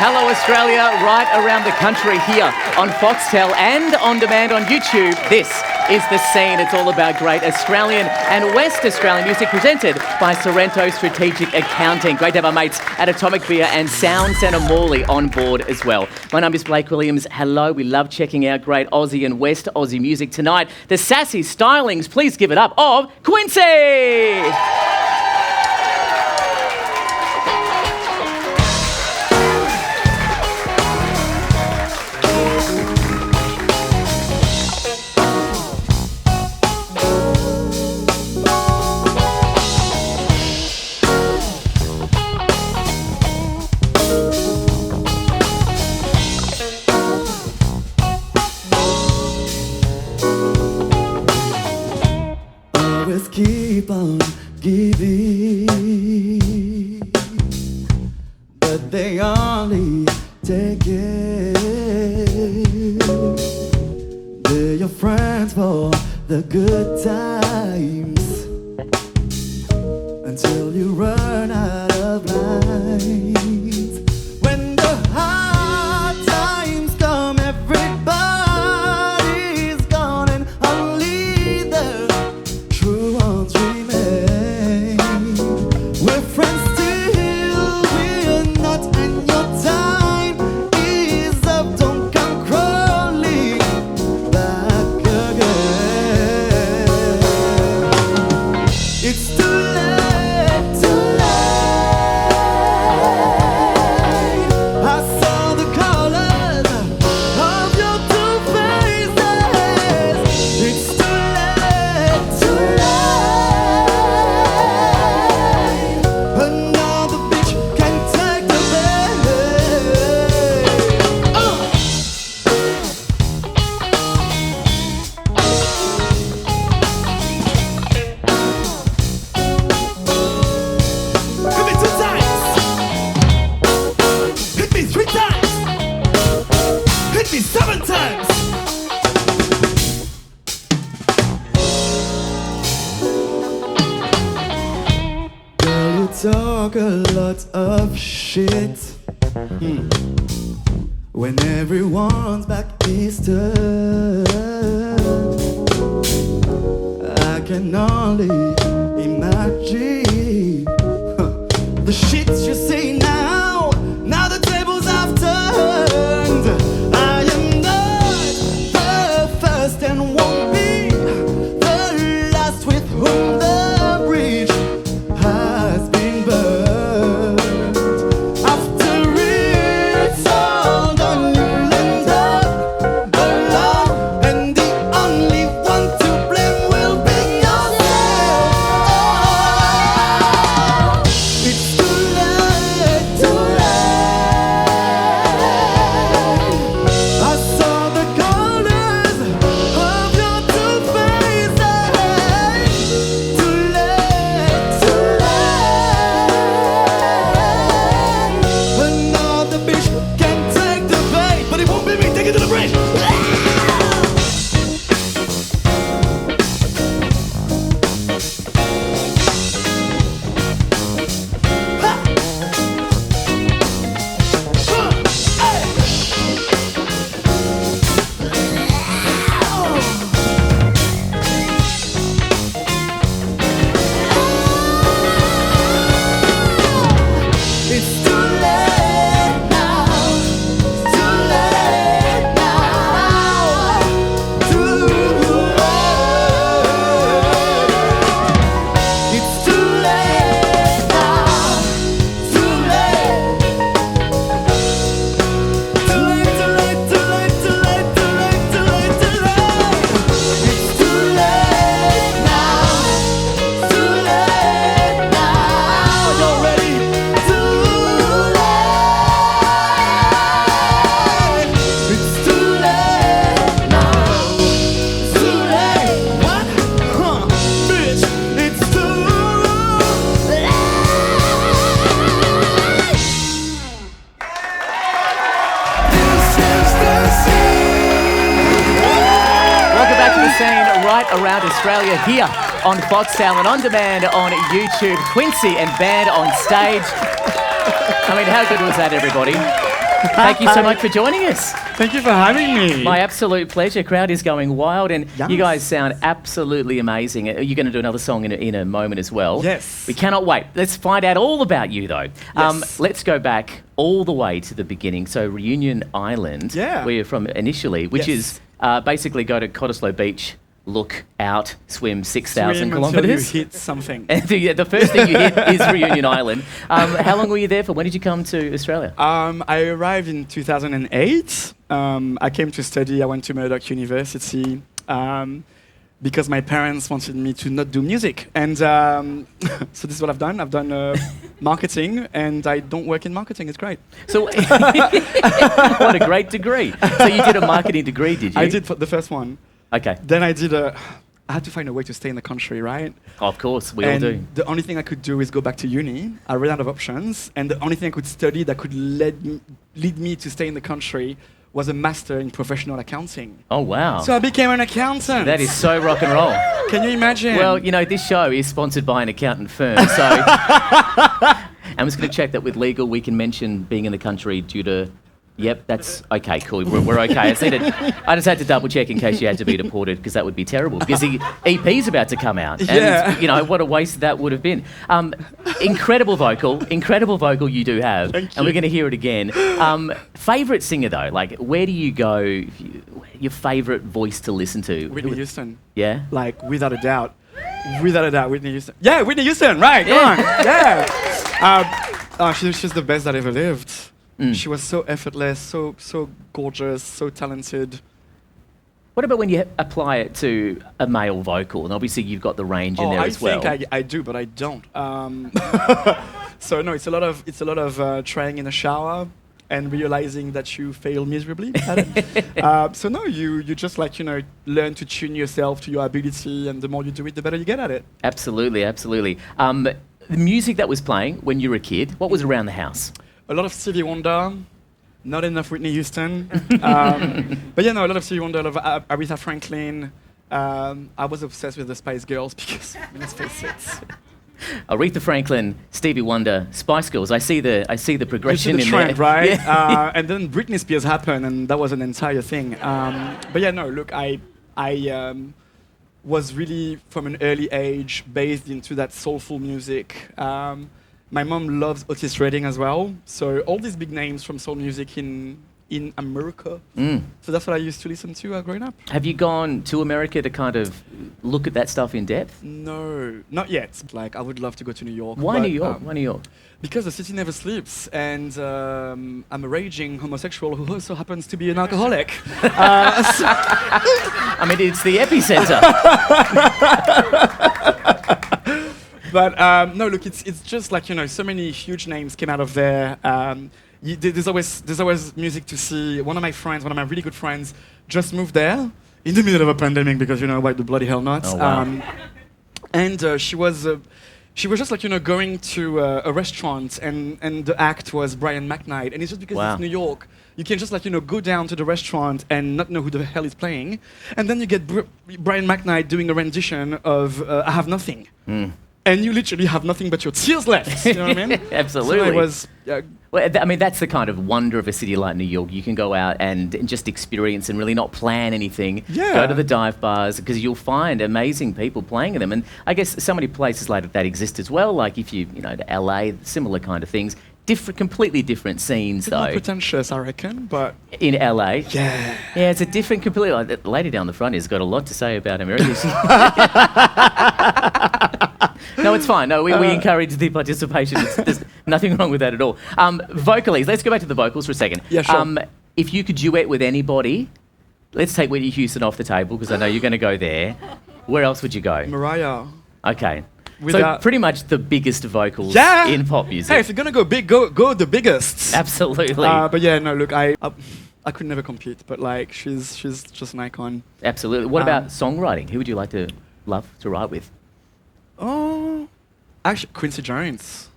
Hello Australia, right around the country here on Foxtel and on demand on YouTube. This is The Scene. It's all about great Australian and West Australian music presented by Sorrento Strategic Accounting. Great to have our mates at Atomic Beer and Sound Centre Morley on board as well. My name is Blake Williams. Hello, we love checking out great Aussie and West Aussie music tonight. The sassy stylings, please give it up, of Quincy! Keep on giving, but they only take it. They're your friends for the good times until you run out of lines. When the hard times come, everybody's gone and only the true ones remain. We're friends till we're not, and your time is up. Don't come crawling back again. It's too late, too late. I saw the colors of your two faces. It's too late, too late. Another bitch can take the bait. Hit me 2 times. Hit me 3 times. Hit me 7 times. Girl, you talk a lot of shit when everyone's back is turned. I can only imagine the shit you say now. Now the tables have turned. I am not the first and won't be the last with whom the bridge has been burned. After it's all done, you'll end up alone, and the only one to blame will be yourself. It's too late, too late. I saw the colors of your two faces. Too late, too late. Another bitch can take the bait, but it won't be me. Take it to the bridge. It's too late now. Too late now. Too late. It's too late now. Too late. Too late, too late, too late, too late, too late, too late, too late. It's too late now. Too late now. You're ready. Too late. It's too late now. Too late. What? Bitch, it's too late. This is the scene. Welcome back to The Scene, right around Australia here on Foxtel and on demand on YouTube. Quincy and band on stage. I mean, how good was that, everybody? Thank you so much for joining us. Thank you for having me. My absolute pleasure. Crowd is going wild, and Yes. you guys sound absolutely amazing. You're going to do another song in a moment as well. Yes. We cannot wait. Let's find out all about you, though. Yes. Let's go back all the way to the beginning. So Reunion Island, Yeah. where you're from initially, which Yes. is basically go to Cottesloe Beach, look out, swim 6,000 Swim kilometres. until you hit something. And the first thing you hit is Reunion Island. How long were you there for? When did you come to Australia? I arrived in 2008. I came to study. I went to Murdoch University because my parents wanted me to not do music. And so this is what I've done. I've done marketing, and I don't work in marketing. It's great. So, what a great degree. So you did a marketing degree, did you? I did the first one. Okay. Then I had to find a way to stay in the country, right? Of course, we all And do. the only thing I could do is go back to uni. I ran out of options, and the only thing I could study that could lead me to stay in the country was a master in professional accounting. Oh, wow. So I became an accountant. That is so rock and roll. Can you imagine? Well, you know, this show is sponsored by an accountant firm, so I'm just going to check that with legal we can mention being in the country due to... Yep, that's okay, cool. We're okay. I just had to double check in case you had to be deported, because that would be terrible. Because the EP's about to come out, and Yeah. you know what a waste that would have been. Incredible vocal you do have, Thank and we're you. going to hear it again. Favorite singer though, like where do you go? Your favorite voice to listen to? Whitney Houston. Yeah. Like, without a doubt. Without a doubt, Whitney Houston. Yeah, Whitney Houston, right, Yeah. come on. Yeah. She's the best that ever lived. She was so effortless, so gorgeous, so talented. What about when you apply it to a male vocal? And obviously you've got the range in there as well. I think I do, but I don't. So no, it's a lot of trying in the shower and realizing that you fail miserably at it. So no, you just learn to tune yourself to your ability, and the more you do it, the better you get at it. Absolutely. The music that was playing when you were a kid, what was around the house? A lot of Stevie Wonder, not enough Whitney Houston. But yeah, no, a lot of Stevie Wonder, a lot of Aretha Franklin. I was obsessed with the Spice Girls because, let's face it. Aretha Franklin, Stevie Wonder, Spice Girls. I see the progression This is in the trend, there. right? Yeah. And then Britney Spears happened, and that was an entire thing. But yeah, no, look, I was really, from an early age, bathed into that soulful music. My mom loves Otis Redding as well. So all these big names from soul music in America. So that's what I used to listen to growing up. Have you gone to America to kind of look at that stuff in depth? No, not yet. Like, I would love to go to New York. Why but, New York? Why New York? Because the city never sleeps, and I'm a raging homosexual who also happens to be an alcoholic. I mean, it's the epicenter. But no, look, it's just like, so many huge names came out of there. There's always music to see. One of my really good friends, just moved there in the middle of a pandemic because, why the bloody hell not? Oh, wow. And she was just like, going to a restaurant, and the act was Brian McKnight. And it's just because Wow. it's New York. You can just go down to the restaurant and not know who the hell is playing. And then you get Brian McKnight doing a rendition of I Have Nothing. And you literally have nothing but your tears left. You know what I mean? Absolutely. So it was... Well, I mean, that's the kind of wonder of a city like New York. You can go out and just experience and really not plan anything. Yeah. Go to the dive bars, because you'll find amazing people playing in them. And I guess so many places like that exist as well. Like if you, to LA, similar kind of things. Completely different scenes, More though. pretentious, I reckon, but... In LA. Yeah. Yeah, it's a different, completely... Like, the lady down the front has got a lot to say about America. No, it's fine. No, we encourage the participation. There's nothing wrong with that at all. Vocally, let's go back to the vocals for a second. Yeah, sure. If you could duet with anybody, let's take Whitney Houston off the table, because I know you're going to go there. Where else would you go? Mariah. Okay. So Without- pretty much the biggest vocals Yeah. in pop music. Hey, if you're gonna go big, go the biggest. Absolutely. But yeah, no, look, I could never compete, but like, she's just an icon. Absolutely. What about songwriting? Who would you love to write with? Oh, actually, Quincy Jones.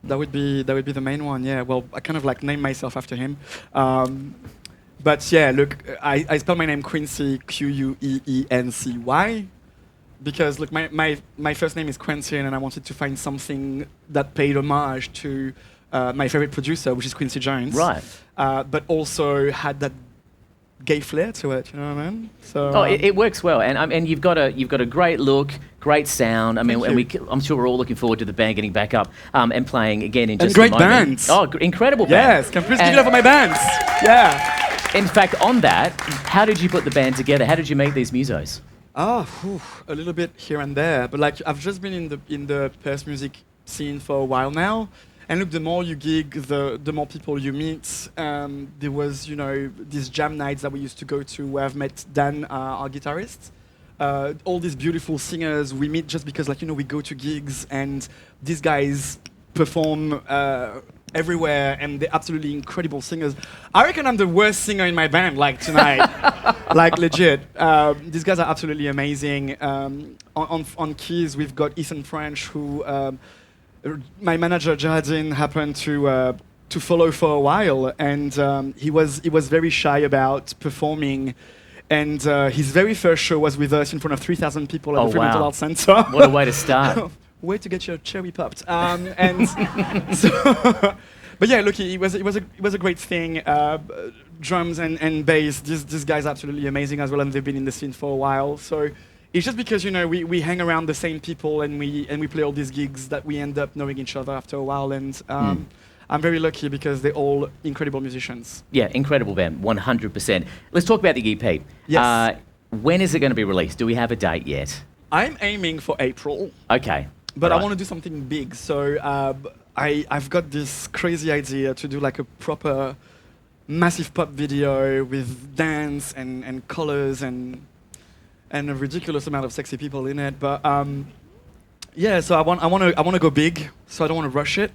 That would be the main one. Yeah. Well, I kind of like named myself after him. But yeah, look, I spell my name Quincy, Queency, because look, my first name is Quincy, and I wanted to find something that paid homage to my favorite producer, which is Quincy Jones. Right. But also had that gay flair to it, you know what I mean? So Oh, it works well, and you've got a great look, great sound. I mean, Thank I'm sure we're all looking forward to the band getting back up and playing again in and just great a moment. bands. Oh, incredible band. Yes, can please give it up for my bands. Yeah. In fact, on that, how did you put the band together? How did you meet these musos? A little bit here and there, but like I've just been in the Perth music scene for a while now, and look, the more you gig, the more people you meet. There was, these jam nights that we used to go to where I've met Dan, our guitarist. All these beautiful singers we meet just because, we go to gigs and these guys perform everywhere, and they're absolutely incredible singers. I reckon I'm the worst singer in my band, tonight. Legit. These guys are absolutely amazing. On keys, we've got Ethan French, who my manager Jardine happened to follow for a while, and he was very shy about performing. And his very first show was with us in front of 3,000 people at the Fremantle Arts Centre. What a way to start. Way to get your cherry popped. And so, but yeah, look, it was a great thing. Drums and bass. These guys are absolutely amazing as well, and they've been in the scene for a while. So it's just because we hang around the same people and we play all these gigs that we end up knowing each other after a while. And I'm very lucky because they're all incredible musicians. Yeah, incredible band, 100%. Let's talk about the EP. Yes. When is it going to be released? Do we have a date yet? I'm aiming for April. Okay. But All I right. want to do something big, so I've got this crazy idea to do a proper massive pop video with dance and colors and a ridiculous amount of sexy people in it. But yeah, so I want to go big, so I don't want to rush it.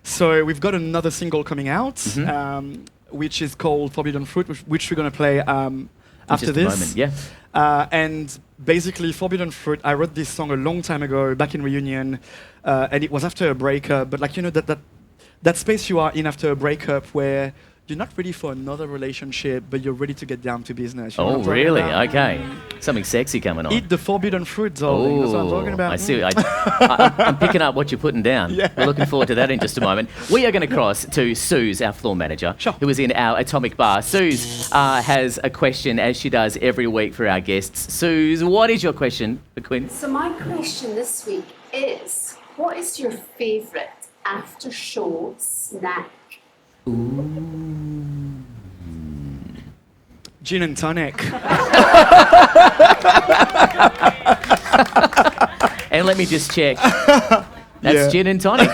So we've got another single coming out, which is called Forbidden Fruit, which we're gonna play after just this. a moment, yeah. And basically, Forbidden Fruit, I wrote this song a long time ago, back in Reunion, and it was after a breakup. But that space you are in after a breakup where you're not ready for another relationship, but you're ready to get down to business. You know Oh, what I'm talking really? about? Okay. Something sexy coming on. Eat the forbidden fruit, darling. That's what I'm talking about. I see. I'm picking up what you're putting down. Yeah. We're looking forward to that in just a moment. We are going to cross to Suze, our floor manager, Sure. who is in our Atomic Bar. Suze has a question, as she does every week for our guests. Suze, what is your question for Quinn? So my question this week is, what is your favourite after show snack? Gin and tonic. And let me just check. That's Yeah. gin and tonic.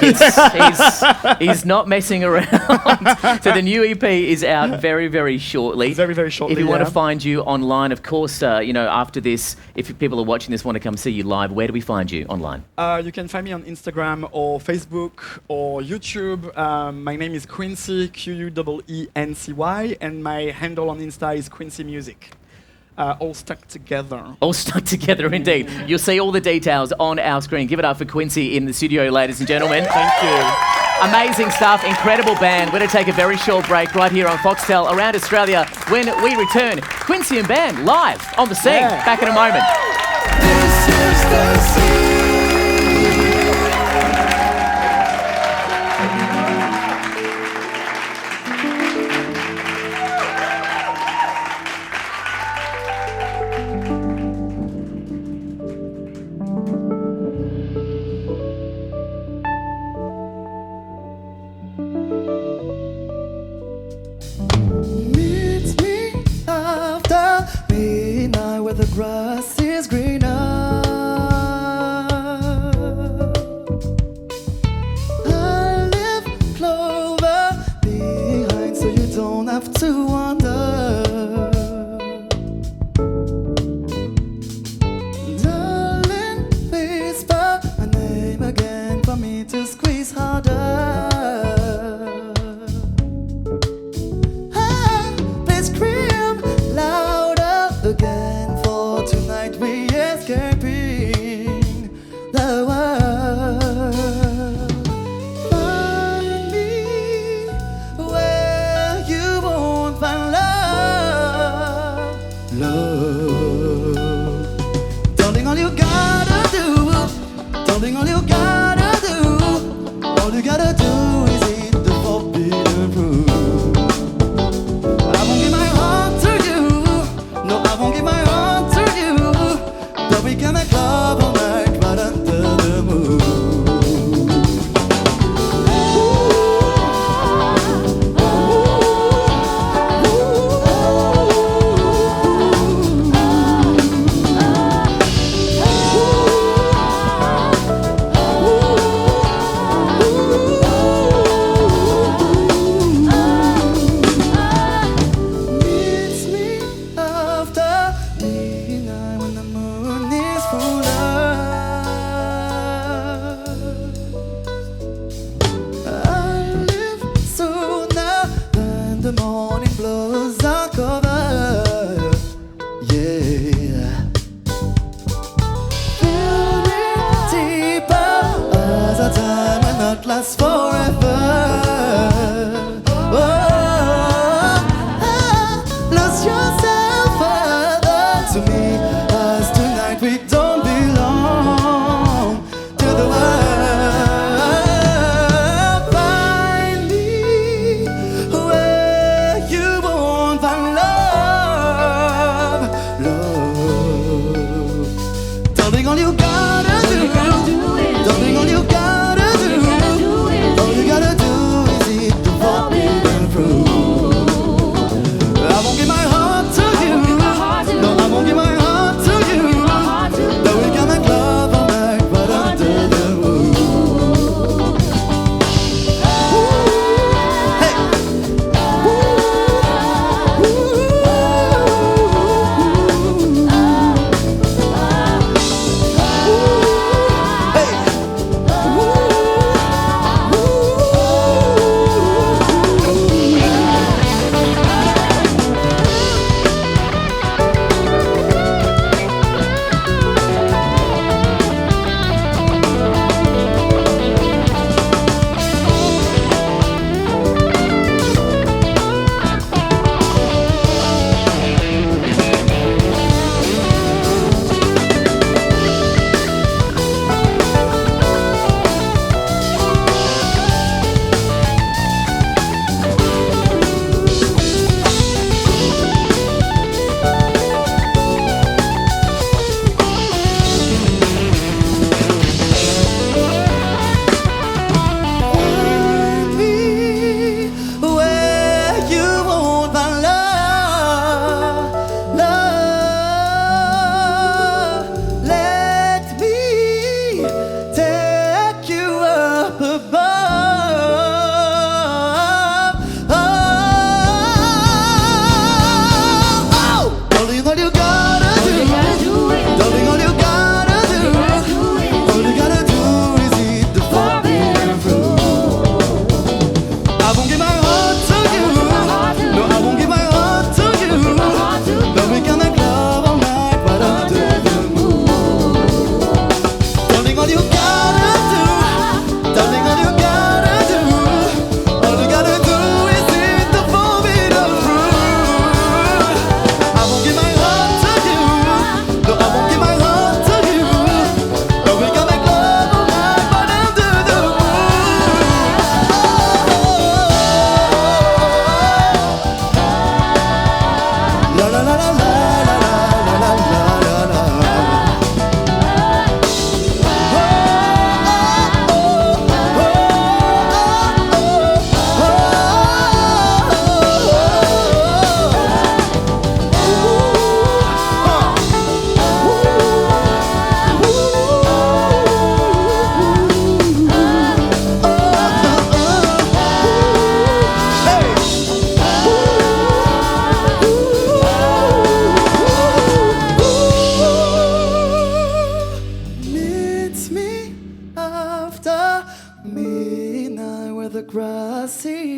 He's not messing around. So the new EP is out very, very shortly. Very, very shortly, If you want yeah. to find you online, of course, after this, if people are watching this want to come see you live, where do we find you online? You can find me on Instagram or Facebook or YouTube. My name is Quincy, Queency, and my handle on Insta is Quincy Music. All stuck together. All stuck together indeed. You'll see all the details on our screen. Give it up for Quincy in the studio, ladies and gentlemen. Thank you. Amazing stuff, incredible band. We're going to take a very short break right here on Foxtel around Australia. When we return, Quincy and band live on the scene. Yeah. Back in a moment. This is the scene. Meet me after midnight where the grass is greener. I leave clover behind so you don't have to wonder. Darling, please spell my name again for me to squeeze harder. Please scream louder again, for tonight we escaping the world. Find me where you won't find love.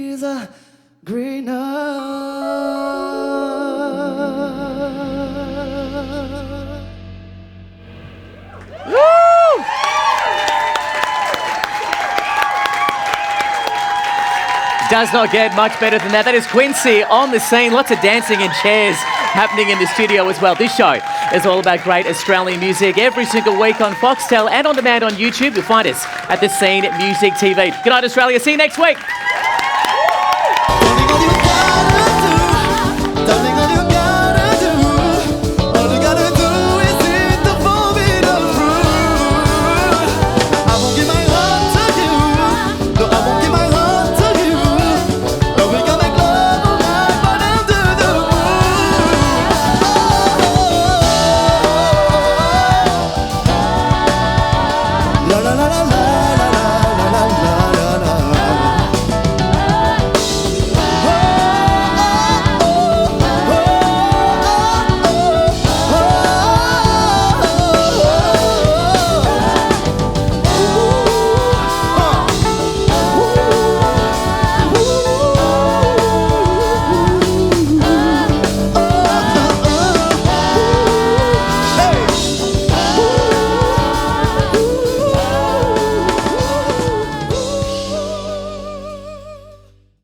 trees are greener. Woo! Does not get much better than that. That is Quincy on the scene. Lots of dancing and chairs happening in the studio as well. This show is all about great Australian music every single week on Foxtel and on demand on YouTube. You'll find us at The Scene Music TV. Good night, Australia. See you next week.